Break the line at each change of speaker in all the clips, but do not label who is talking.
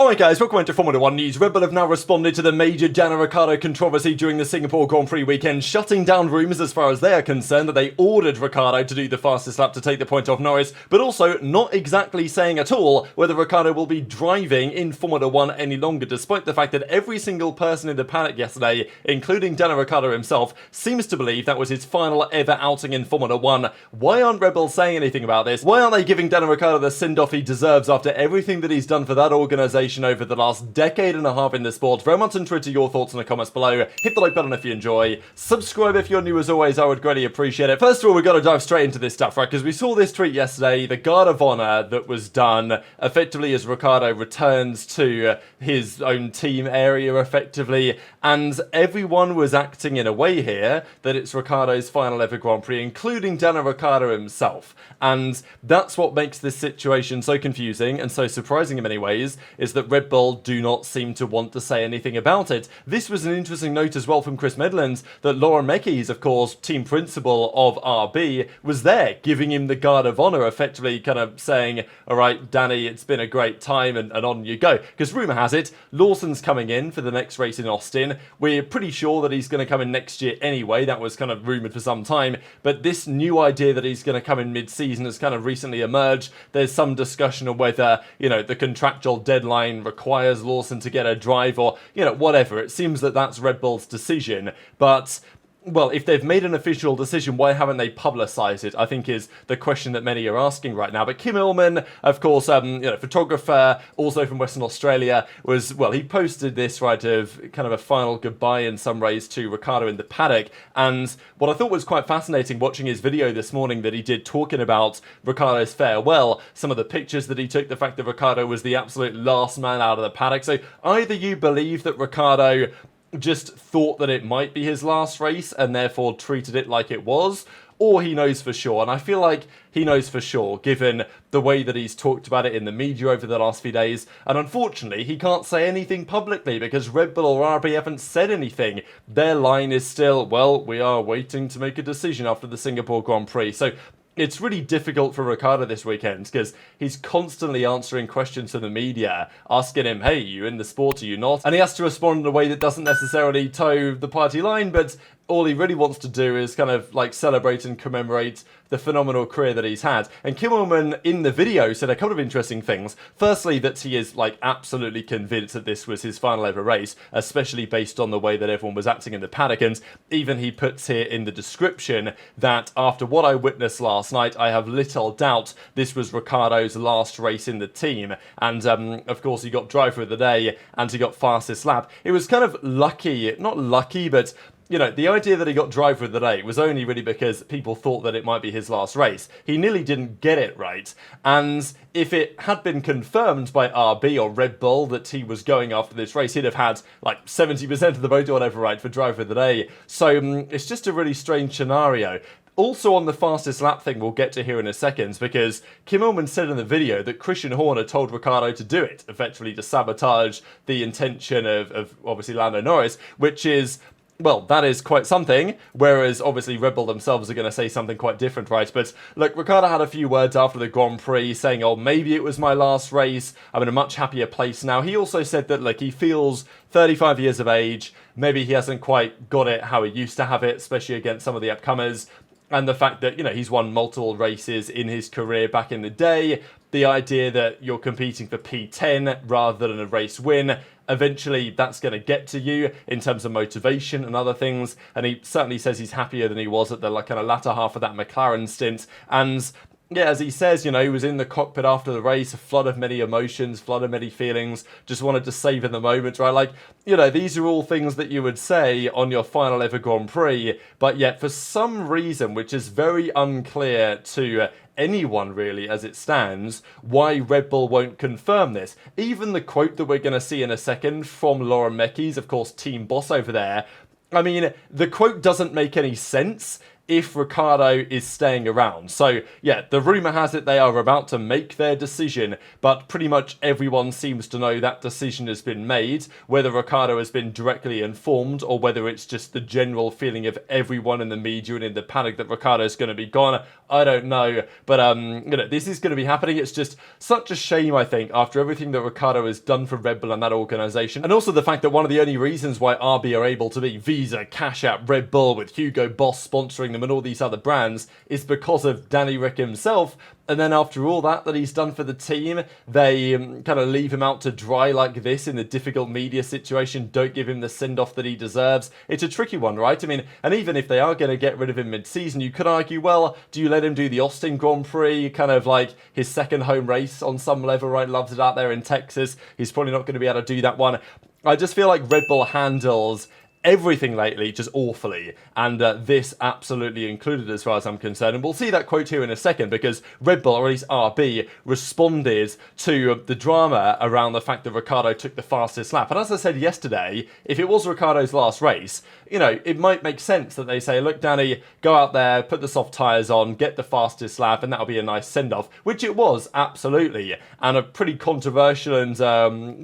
Alright guys, welcome to Formula 1 News. Red Bull have now responded to the major Daniel Ricciardo controversy during the Singapore Grand Prix weekend, shutting down rumours as far as they are concerned that they ordered Ricciardo to do the fastest lap to take the point off Norris, but also not exactly saying at all whether Ricciardo will be driving in Formula 1 any longer, despite the fact that every single person in the paddock yesterday, including Daniel Ricciardo himself, seems to believe that was his final ever outing in Formula 1. Why aren't Red Bull saying anything about this? Why aren't they giving Daniel Ricciardo the send-off he deserves after everything that he's done for that organisation over the last decade and a half in the sport? Very much on Twitter, your thoughts in the comments below. Hit the like button if you enjoy. Subscribe if you're new as always, I would greatly appreciate it. First of all, we've got to dive straight into this stuff, right? Because we saw this tweet yesterday, the Guard of Honour that was done effectively as Ricciardo returns to his own team area effectively, and everyone was acting in a way here that it's Ricciardo's final ever Grand Prix, including Daniel Ricciardo himself. And that's what makes this situation so confusing and so surprising in many ways, is that Red Bull do not seem to want to say anything about it. This was an interesting note as well from Chris Medlands that Laura Meckies, of course, team principal of RB, was there giving him the Guard of Honour, effectively kind of saying, alright Danny, it's been a great time and on you go. Because rumour has it, Lawson's coming in for the next race in Austin. We're pretty sure that he's going to come in next year anyway, that was kind of rumoured for some time, but this new idea that he's going to come in mid-season has kind of recently emerged. There's some discussion of whether, you know, the contractual deadline requires Lawson to get a drive or, you know, whatever. It seems that that's Red Bull's decision, but well, if they've made an official decision, why haven't they publicised it, I think is the question that many are asking right now. But Kim Illman, of course, photographer, also from Western Australia, was, well, he posted this, right, of kind of a final goodbye in some ways to Ricciardo in the paddock. And what I thought was quite fascinating watching his video this morning that he did talking about Ricciardo's farewell, some of the pictures that he took, the fact that Ricciardo was the absolute last man out of the paddock. So either you believe that Ricciardo just thought that it might be his last race and therefore treated it like it was, or he knows for sure. And I feel like he knows for sure, given the way that he's talked about it in the media over the last few days. And unfortunately, he can't say anything publicly because Red Bull or RB haven't said anything. Their line is still, well, we are waiting to make a decision after the Singapore Grand Prix. So it's really difficult for Ricciardo this weekend because he's constantly answering questions to the media, asking him, hey, you in the sport, are you not? And he has to respond in a way that doesn't necessarily toe the party line, but all he really wants to do is kind of like celebrate and commemorate the phenomenal career that he's had. And Kim Illman in the video said a couple of interesting things. Firstly, that he is like absolutely convinced that this was his final ever race, especially based on the way that everyone was acting in the paddock. And even he puts here in the description that after what I witnessed last night, I have little doubt this was Ricciardo's last race in the team. And of course, he got driver of the day and he got fastest lap. It was kind of lucky, not lucky, but you know, the idea that he got driver of the day was only really because people thought that it might be his last race. He nearly didn't get it right. And if it had been confirmed by RB or Red Bull that he was going after this race, he'd have had like 70% of the vote or whatever right for driver of the day. So it's just a really strange scenario. Also on the fastest lap thing we'll get to here in a second, because Kim Illman said in the video that Christian Horner told Ricciardo to do it, effectively to sabotage the intention of obviously Lando Norris, which is, well, that is quite something, whereas obviously Red Bull themselves are going to say something quite different, right? But look, Ricciardo had a few words after the Grand Prix saying, oh, maybe it was my last race, I'm in a much happier place now. He also said that, like, he feels 35 years of age, maybe he hasn't quite got it how he used to have it, especially against some of the upcomers. And the fact that, you know, he's won multiple races in his career back in the day, the idea that you're competing for P10 rather than a race win, eventually that's going to get to you in terms of motivation and other things. And he certainly says he's happier than he was at the like kind of latter half of that McLaren stint. And yeah, as he says, you know, he was in the cockpit after the race, a flood of many emotions, flood of many feelings, just wanted to savor the moment, right? Like, you know, these are all things that you would say on your final ever Grand Prix, but yet for some reason, which is very unclear to anyone really as it stands, why Red Bull won't confirm this. Even the quote that we're going to see in a second from Laura Meckies, of course, team boss over there, I mean, the quote doesn't make any sense. if Ricciardo is staying around. So yeah, the rumour has it they are about to make their decision, but pretty much everyone seems to know that decision has been made. Whether Ricciardo has been directly informed or whether it's just the general feeling of everyone in the media and in the paddock that Ricciardo's going to be gone, I don't know. But this is going to be happening. It's just such a shame, I think, after everything that Ricciardo has done for Red Bull and that organisation, and also the fact that one of the only reasons why RB are able to be Visa, Cash App, Red Bull with Hugo Boss sponsoring them and all these other brands is because of Danny Ric himself. And then after all that he's done for the team, they kind of leave him out to dry like this in the difficult media situation, don't give him the send-off that he deserves. It's a tricky one, right? I mean, and even if they are going to get rid of him mid-season, you could argue, well, do you let him do the Austin Grand Prix, kind of like his second home race on some level, right? Loves it out there in Texas. He's probably not going to be able to do that one. I just feel like Red Bull handles everything lately just awfully, and this absolutely included as far as I'm concerned. And we'll see that quote here in a second, because Red Bull, or at least RB, responded to the drama around the fact that Ricciardo took the fastest lap. And as I said yesterday, if it was Ricciardo's last race, you know, it might make sense that they say, look, Danny, go out there, put the soft tyres on, get the fastest lap, and that'll be a nice send-off, which it was, absolutely, and a pretty controversial and,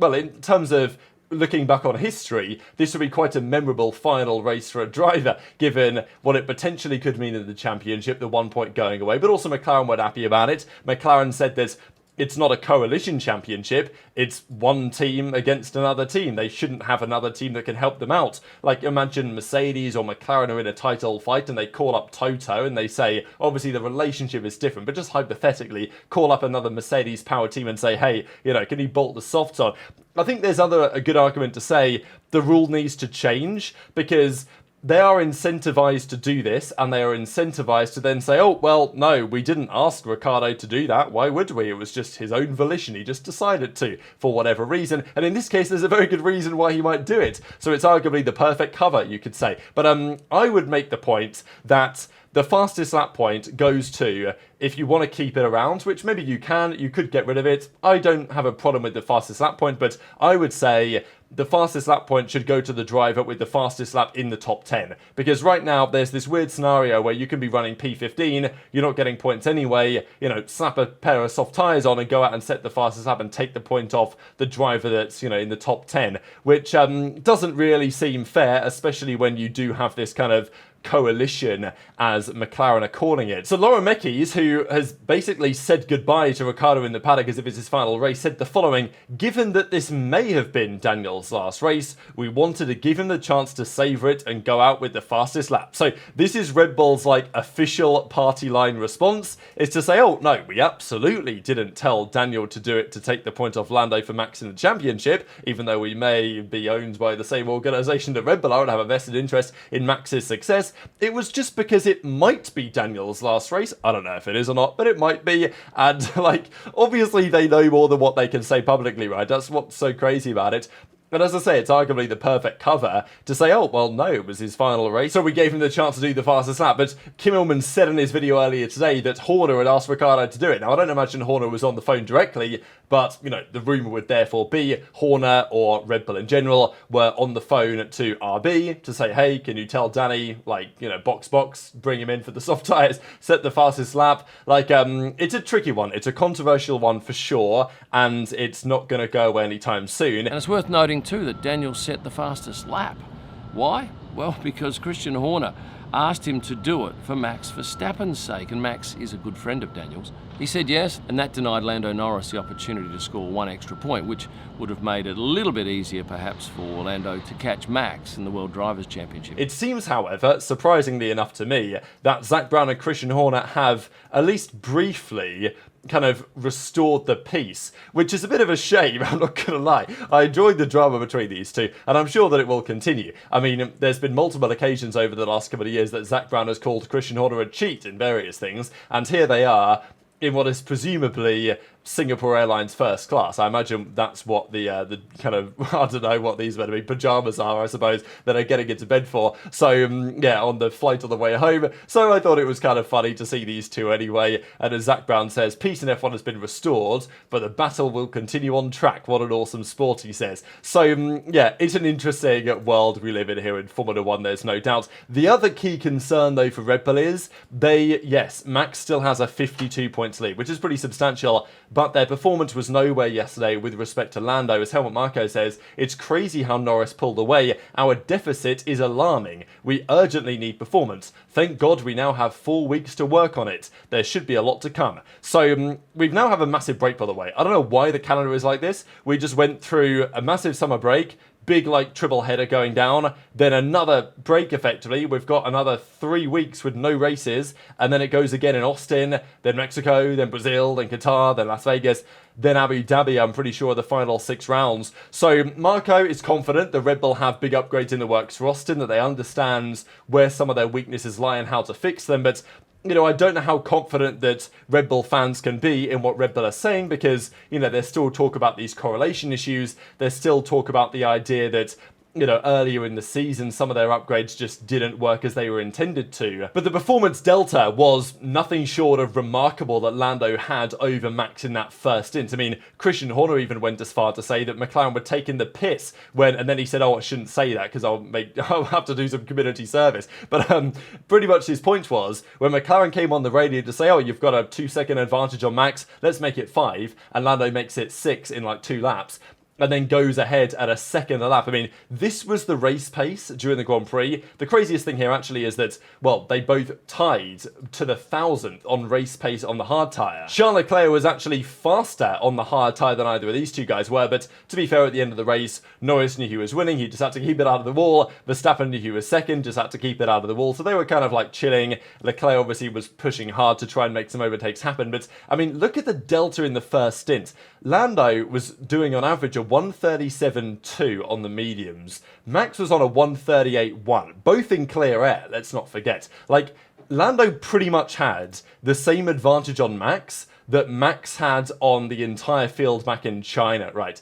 well, in terms of looking back on history, this would be quite a memorable final race for a driver, given what it potentially could mean in the championship, the 1 point going away. But also McLaren weren't happy about it. McLaren said that it's not a coalition championship, it's one team against another team. They shouldn't have another team that can help them out. Like, imagine Mercedes or McLaren are in a title fight and they call up Toto and they say, obviously the relationship is different, but just hypothetically, call up another Mercedes power team and say, hey, you know, can you bolt the softs on? I think there's a good argument to say the rule needs to change, because they are incentivized to do this, and they are incentivized to then say, oh, well, no, we didn't ask Ricciardo to do that. Why would we? It was just his own volition. He just decided to, for whatever reason. And in this case, there's a very good reason why he might do it. So it's arguably the perfect cover, you could say. But I would make the point that the fastest lap point goes to, if you want to keep it around, which maybe you could get rid of it. I don't have a problem with the fastest lap point, but I would say the fastest lap point should go to the driver with the fastest lap in the top 10. Because right now, there's this weird scenario where you can be running P15, you're not getting points anyway, you know, slap a pair of soft tyres on and go out and set the fastest lap and take the point off the driver that's, you know, in the top 10, which doesn't really seem fair, especially when you do have this kind of coalition, as McLaren are calling it. So Laura Mekies, who has basically said goodbye to Ricciardo in the paddock as if it's his final race, said the following: given that this may have been Daniel's last race, we wanted to give him the chance to savour it and go out with the fastest lap. So this is Red Bull's like official party line response, is to say, oh no, we absolutely didn't tell Daniel to do it to take the point off Lando for Max in the championship, even though we may be owned by the same organisation that Red Bull are and have a vested interest in Max's success. It was just because it might be Daniel's last race. I don't know if it is or not, but it might be. And, like, obviously they know more than what they can say publicly, right? That's what's so crazy about it. But as I say, it's arguably the perfect cover to say, oh, well, no, it was his final race, so we gave him the chance to do the fastest lap. But Kimmelman said in his video earlier today that Horner had asked Ricciardo to do it. Now, I don't imagine Horner was on the phone directly, but, you know, the rumour would therefore be Horner or Red Bull in general were on the phone to RB to say, hey, can you tell Danny, like, you know, box, bring him in for the soft tyres, set the fastest lap. Like, it's a tricky one. It's a controversial one for sure, and it's not going to go away anytime soon.
And it's worth noting too that Daniel set the fastest lap. Why? Well, because Christian Horner asked him to do it for Max Verstappen's sake, and Max is a good friend of Daniel's. He said yes, and that denied Lando Norris the opportunity to score one extra point, which would have made it a little bit easier perhaps for Lando to catch Max in the World Drivers' Championship.
It seems, however, surprisingly enough to me, that Zak Brown and Christian Horner have, at least briefly, kind of restored the peace, which is a bit of a shame, I'm not gonna lie. I enjoyed the drama between these two, and I'm sure that it will continue. I mean, there's been multiple occasions over the last couple of years that Zak Brown has called Christian Horner a cheat in various things, and here they are, in what is presumably Singapore Airlines first class. I imagine that's what the kind of, I don't know what these are meant to be, pajamas are, I suppose, that are getting into bed for. So, yeah, on the flight on the way home. So I thought it was kind of funny to see these two anyway. And as Zach Brown says, peace in F1 has been restored, but the battle will continue on track. What an awesome sport, he says. So, yeah, it's an interesting world we live in here in Formula 1, there's no doubt. The other key concern, though, for Red Bull is yes, Max still has a 52 points lead, which is pretty substantial, but their performance was nowhere yesterday with respect to Lando. As Helmut Marko says, it's crazy how Norris pulled away. Our deficit is alarming. We urgently need performance. Thank God we now have 4 weeks to work on it. There should be a lot to come. So we now have a massive break, by the way. I don't know why the calendar is like this. We just went through a massive summer break, big triple header going down, then another break effectively. We've got another 3 weeks with no races, and then it goes again in Austin, then Mexico, then Brazil, then Qatar, then Las Vegas, then Abu Dhabi, I'm pretty sure, the final 6 rounds. So Marco is confident that Red Bull have big upgrades in the works for Austin, that they understand where some of their weaknesses lie and how to fix them, but I don't know how confident that Red Bull fans can be in what Red Bull are saying because, there's still talk about these correlation issues. There's still talk about the idea that, earlier in the season, some of their upgrades just didn't work as they were intended to. But the performance delta was nothing short of remarkable that Lando had over Max in that first stint. I mean, Christian Horner even went as far to say that McLaren were taking the piss and then he said, I shouldn't say that because I'll have to do some community service. But pretty much his point was, when McLaren came on the radio to say, you've got a 2-second advantage on Max, let's make it 5, and Lando makes it 6 in 2 laps, and then goes ahead at a second a lap. I mean, this was the race pace during the Grand Prix. The craziest thing here actually is that, they both tied to the 1,000th on race pace on the hard tyre. Charles Leclerc was actually faster on the hard tyre than either of these two guys were, but to be fair, at the end of the race, Norris knew he was winning, he just had to keep it out of the wall. Verstappen knew he was second, just had to keep it out of the wall. So they were kind of chilling. Leclerc obviously was pushing hard to try and make some overtakes happen, but I mean, look at the delta in the first stint. Lando was doing on average a 137.2 on the mediums. Max was on a 138.1, both in clear air, let's not forget. Lando pretty much had the same advantage on Max that Max had on the entire field back in China, right?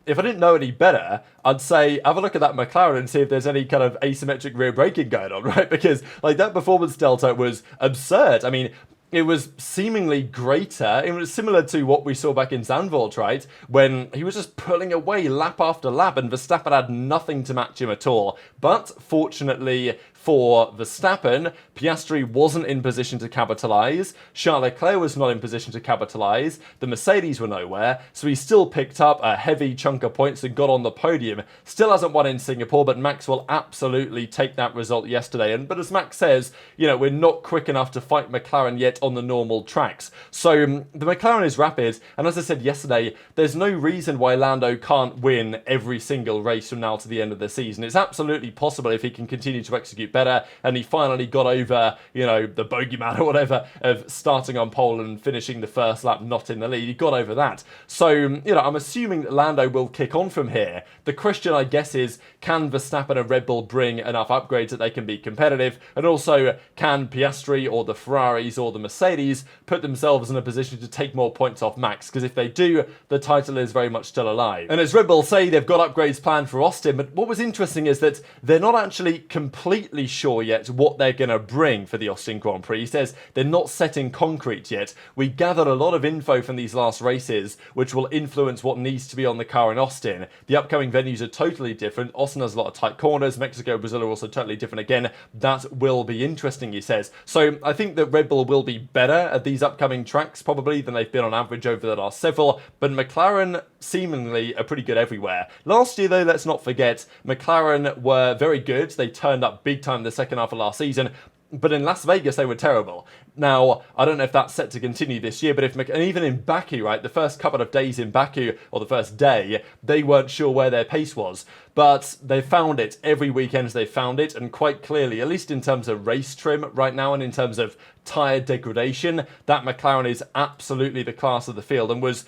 If I didn't know any better, I'd say have a look at that McLaren and see if there's any kind of asymmetric rear braking going on, right? Because that performance delta was absurd. I mean, it was seemingly greater. It was similar to what we saw back in Zandvoort, right? When he was just pulling away lap after lap and Verstappen had nothing to match him at all. But fortunately for Verstappen, Piastri wasn't in position to capitalise. Charles Leclerc was not in position to capitalise. The Mercedes were nowhere. So he still picked up a heavy chunk of points and got on the podium. Still hasn't won in Singapore, but Max will absolutely take that result yesterday. But as Max says, we're not quick enough to fight McLaren yet on the normal tracks. So the McLaren is rapid. And as I said yesterday, there's no reason why Lando can't win every single race from now to the end of the season. It's absolutely possible if he can continue to execute better, and he finally got over, the bogeyman or whatever of starting on pole and finishing the first lap not in the lead. He got over that. So, I'm assuming that Lando will kick on from here. The question, I guess, is can Verstappen and Red Bull bring enough upgrades that they can be competitive? And also, can Piastri or the Ferraris or the Mercedes put themselves in a position to take more points off Max? Because if they do, the title is very much still alive. And as Red Bull say, they've got upgrades planned for Austin, but what was interesting is that they're not actually completely sure yet what they're going to bring for the Austin Grand Prix. He says they're not set in concrete yet. We gathered a lot of info from these last races, which will influence what needs to be on the car in Austin. The upcoming venues are totally different. Austin has a lot of tight corners. Mexico, Brazil are also totally different again. That will be interesting, he says. So I think that Red Bull will be better at these upcoming tracks probably than they've been on average over the last several, but McLaren seemingly are pretty good everywhere. Last year, though, let's not forget, McLaren were very good. They turned up big time the second half of last season, but in Las Vegas, they were terrible. Now, I don't know if that's set to continue this year, but and even in Baku, right, the first couple of days in Baku, or the first day, they weren't sure where their pace was. But they found it. Every weekend they found it, and quite clearly, at least in terms of race trim right now, and in terms of tyre degradation, that McLaren is absolutely the class of the field, and was,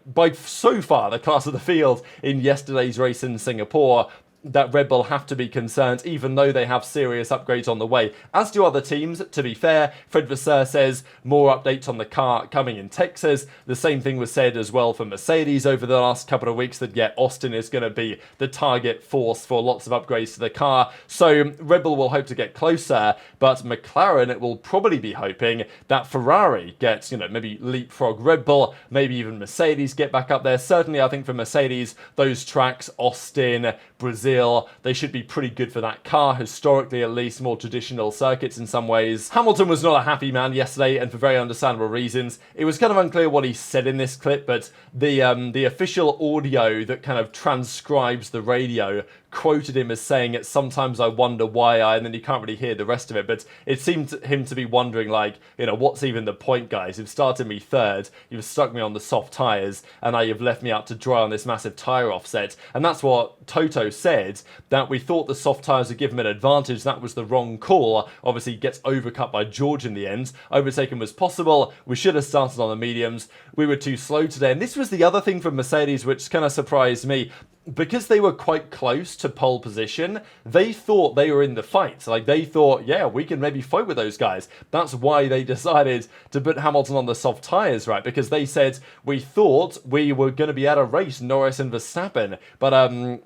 by so far the class of the field in yesterday's race in Singapore. that Red Bull have to be concerned, even though they have serious upgrades on the way, as do other teams. To be fair, Fred Vasseur says more updates on the car coming in Texas. The same thing was said as well for Mercedes over the last couple of weeks, that Austin is going to be the target force for lots of upgrades to the car. So Red Bull will hope to get closer, but McLaren will probably be hoping that Ferrari gets, maybe leapfrog Red Bull, maybe even Mercedes get back up there. Certainly, I think for Mercedes, those tracks, Austin, Brazil, they should be pretty good for that car, historically at least, more traditional circuits in some ways. Hamilton was not a happy man yesterday, and for very understandable reasons. It was kind of unclear what he said in this clip, but the official audio that kind of transcribes the radio quoted him as saying, sometimes I wonder why and then you can't really hear the rest of it, but it seemed to him to be wondering, like, what's even the point, guys? You've started me third, you've stuck me on the soft tyres, and now you've left me out to dry on this massive tyre offset. And that's what Toto said, that we thought the soft tyres would give him an advantage. That was the wrong call. Obviously, he gets overcut by George in the end. Overtaken was possible. We should have started on the mediums. We were too slow today. And this was the other thing from Mercedes, which kind of surprised me. Because they were quite close to pole position, they thought they were in the fight. Like, they thought, yeah, we can maybe fight with those guys. That's why they decided to put Hamilton on the soft tyres, right? Because they said, we thought we were going to be at a race, Norris and Verstappen. But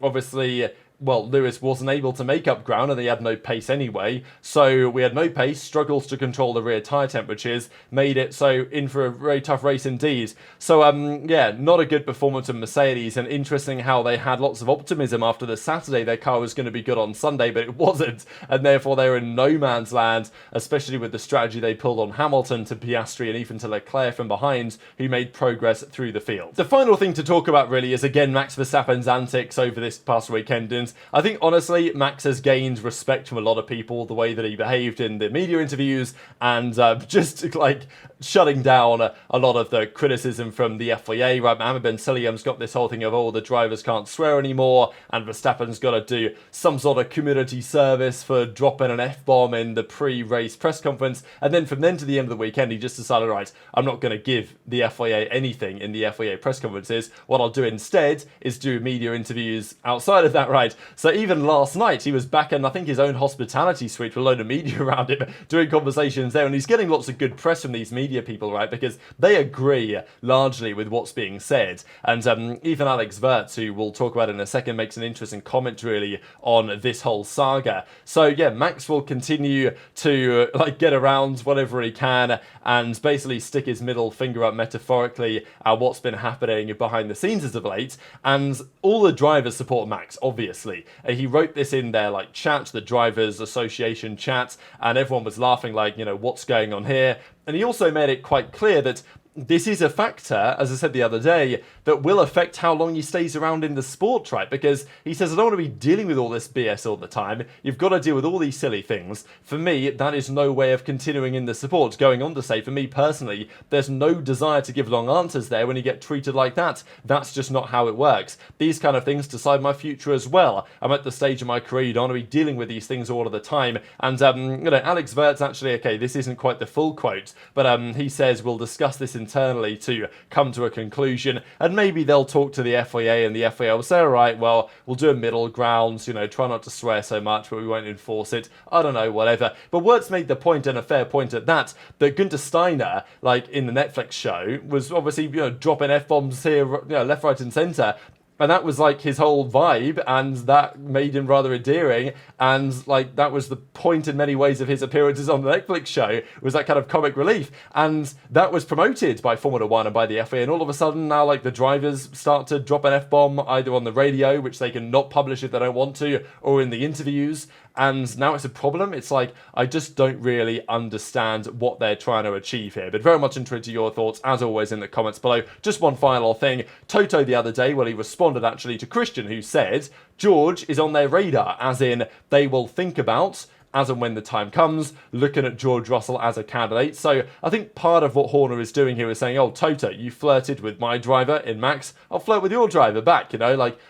obviously, well, Lewis wasn't able to make up ground and they had no pace anyway. So we had no pace, struggles to control the rear tyre temperatures, made it so in for a very tough race indeed. So, yeah, not a good performance of Mercedes, and interesting how they had lots of optimism after the Saturday. Their car was going to be good on Sunday, but it wasn't, and therefore they were in no man's land, especially with the strategy they pulled on Hamilton to Piastri and even to Leclerc from behind, who made progress through the field. The final thing to talk about really is, again, Max Verstappen's antics over this past weekend. And I think, honestly, Max has gained respect from a lot of people, the way that he behaved in the media interviews, and just, like, shutting down a lot of the criticism from the FIA, right? Mohammed Ben Sulayem's got this whole thing of, the drivers can't swear anymore, and Verstappen's got to do some sort of community service for dropping an F-bomb in the pre-race press conference, and then from then to the end of the weekend, he just decided, right, I'm not going to give the FIA anything in the FIA press conferences. What I'll do instead is do media interviews outside of that, right? So even last night, he was back in, I think, his own hospitality suite with a load of media around him, doing conversations there, and he's getting lots of good press from these media people, right? Because they agree largely with what's being said. And even Alex Wirtz, who we'll talk about in a second, makes an interesting comment really on this whole saga. So yeah, Max will continue to get around whatever he can and basically stick his middle finger up metaphorically at what's been happening behind the scenes as of late. And all the drivers support Max, obviously. He wrote this in their chat, the Drivers Association chat, and everyone was laughing what's going on here? And he also made it quite clear that this is a factor, as I said the other day, that will affect how long he stays around in the sport, right? Because he says, I don't want to be dealing with all this BS all the time. You've got to deal with all these silly things. For me, that is no way of continuing in the sport. Going on to say, for me personally, there's no desire to give long answers there when you get treated like that. That's just not how it works. These kind of things decide my future as well. I'm at the stage of my career, you don't want to be dealing with these things all of the time. And, Alex Wirtz actually, okay, this isn't quite the full quote, but he says, we'll discuss this internally to come to a conclusion, and maybe they'll talk to the FIA, and the FIA will say, all right, well, we'll do a middle ground, try not to swear so much, but we won't enforce it. I don't know, whatever. But Wirtz made the point, and a fair point at that Günther Steiner, in the Netflix show, was obviously, dropping F-bombs here, left, right, and centre. And that was his whole vibe, and that made him rather endearing, and that was the point in many ways of his appearances on the Netflix show, was that kind of comic relief. And that was promoted by Formula One and by the FIA, and all of a sudden now the drivers start to drop an F-bomb either on the radio, which they can not publish if they don't want to, or in the interviews. And now it's a problem. It's I just don't really understand what they're trying to achieve here. But very much interested to your thoughts, as always, in the comments below. Just one final thing. Toto the other day, he responded actually to Christian, who said, George is on their radar, as in they will think about, as and when the time comes, looking at George Russell as a candidate. So I think part of what Horner is doing here is saying, Toto, you flirted with my driver in Max, I'll flirt with your driver back,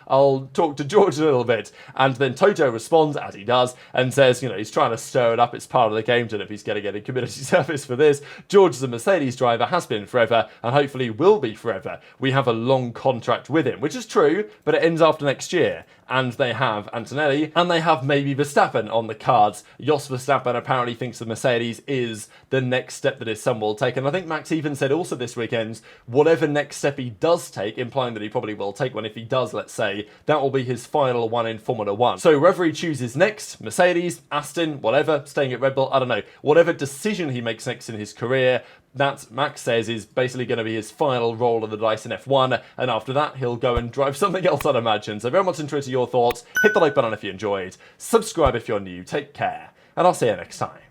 I'll talk to George a little bit. And then Toto responds, as he does, and says, he's trying to stir it up, it's part of the game, and if he's going to get a community service for this. George is a Mercedes driver, has been forever, and hopefully will be forever. We have a long contract with him, which is true, but it ends after next year. and they have Antonelli, and they have maybe Verstappen on the cards. Jos Verstappen apparently thinks the Mercedes is the next step that his son will take, and I think Max even said also this weekend, whatever next step he does take, implying that he probably will take one if he does, let's say, that will be his final one in Formula 1. So whoever he chooses next, Mercedes, Aston, whatever, staying at Red Bull, I don't know, whatever decision he makes next in his career, that Max says is basically going to be his final roll of the dice in F1, and after that he'll go and drive something else, I'd imagine. So very much interested in your thoughts. Hit the like button if you enjoyed, subscribe if you're new, take care, and I'll see you next time.